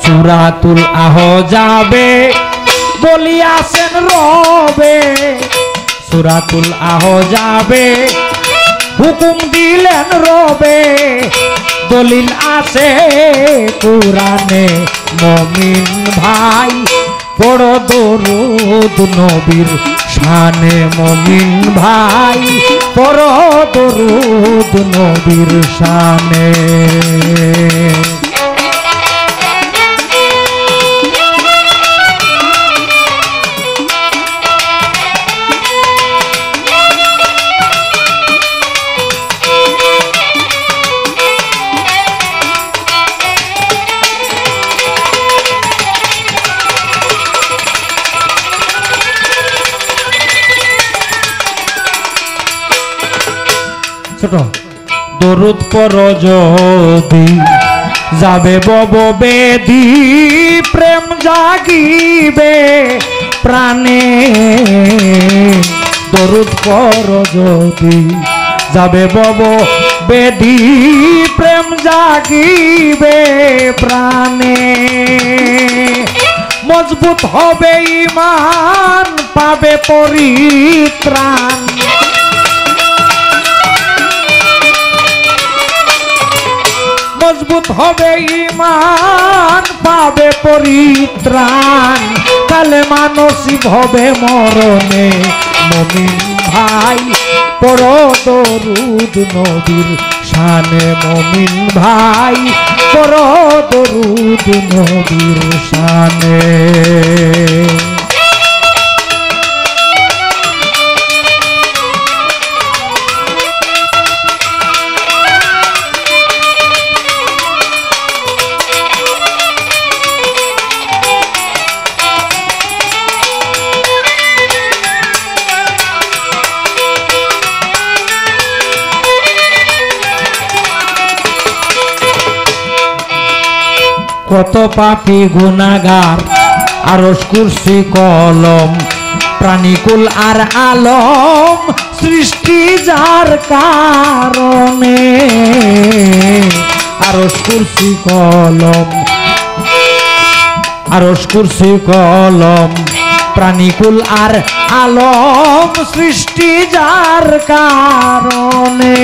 সূরাতুল আহজাবে বলিয়াছেন রবে, সূরাতুল আহজাবে হুকুম দিলেন রবে, দলিল আছে কুরআনে মুমিন ভাই পড়ো দরুদ নবীর শানে, মুমিন ভাই পড়ো দরুদ নবীর শানে। ছোট দরুদ পড়ো যদি যাবে বব বেদি, প্রেম জাগিবে প্রাণে, দরুদ পড়ো যদি যাবে বব বেদি, প্রেম জাগিবে প্রাণে, মজবুত হবে ঈমান পাবে পরিত্রাণ, মজবুত হবে ঈমান পাবে পরিত্রাণ, কালেমা নসিব হবে মরণে, মুমিন ভাই পড়ো দরুদ নবীর শানে, মুমিন ভাই পড়ো দরুদ নবীর শানে। কত পাপী গুনাহগার আরশ কুরসি কলম, প্রাণীকুল আর আলম সৃষ্টি যার কারণে, আরশ কুরসি কলম, আরশ কুরসি কলম, প্রাণীকুল আর আলম সৃষ্টি যার কারণে,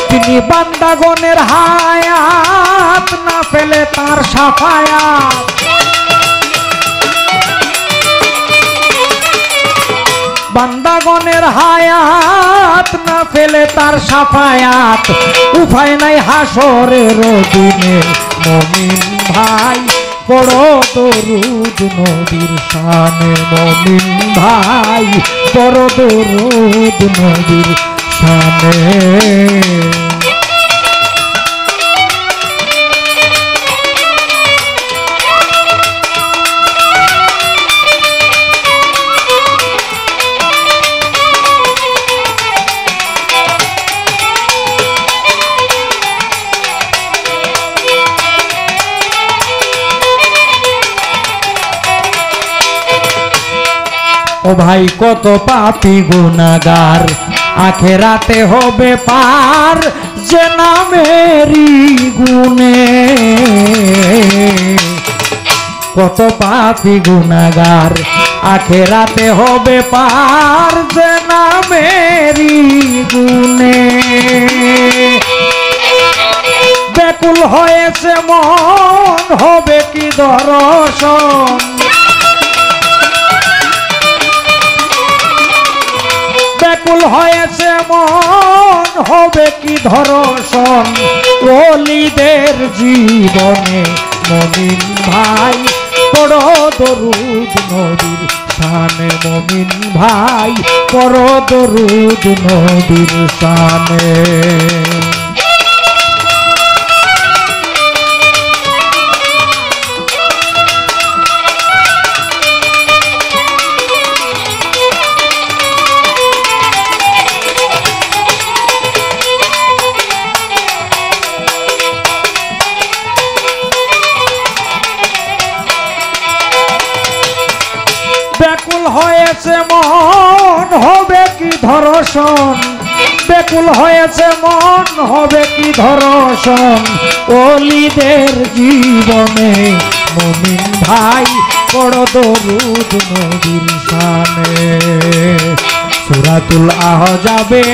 তিনি বান্দাগণের হায়াত না পেলে তার সাফায়াত, বান্দাগণের হায়াত না পেলে তার সাফায়াত, উপায় নাই হাসরের দিনে, মুমিন ভাই পড়ো দরুদ নবীর শানে, মুমিন ভাই পড়ো দরুদ নবীর শানে। ও ভাই কত পাপী গুনাহগার আখেরাতে হবে পার, যে নামেরই গুণে, কত পাপী গুনাহগার আখেরাতে হবে পার, যে নামেরই গুণে, ব্যাকুল হয়েছে মন হবে কি দর্শন, ব্যাকুল হয়েছে মন হবে কি ধর্ষণ, ওলিদের জীবনে, মুমিন ভাই পড়ো দরুদ নবীর শানে, মুমিন ভাই পড়ো দরুদ নবীর শানে। ব্যাকুল হয়েছে মন হবে কি ধর্ষণ, ব্যাকুল হয়েছে মন হবে কি ধর্ষণ ওলিদের জীবনে মুমিন ভাই বড় দরুদ নবীর শানে সূরাতুল আহজাবে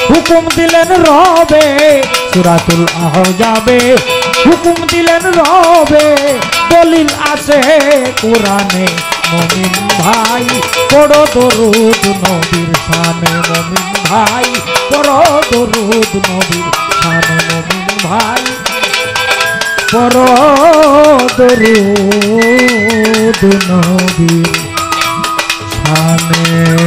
হুকুম দিলেন রবে সূরাতুল আহজাবে হুকুম দিলেন রবে দলিল আছে কোরআনে মুমিন ভাই বড় দরুদ নবীর শানে মুমিন ভাই বড় দরুদ নবীর শানে মুমিন ভাই বড় দরুদ নবীর শানে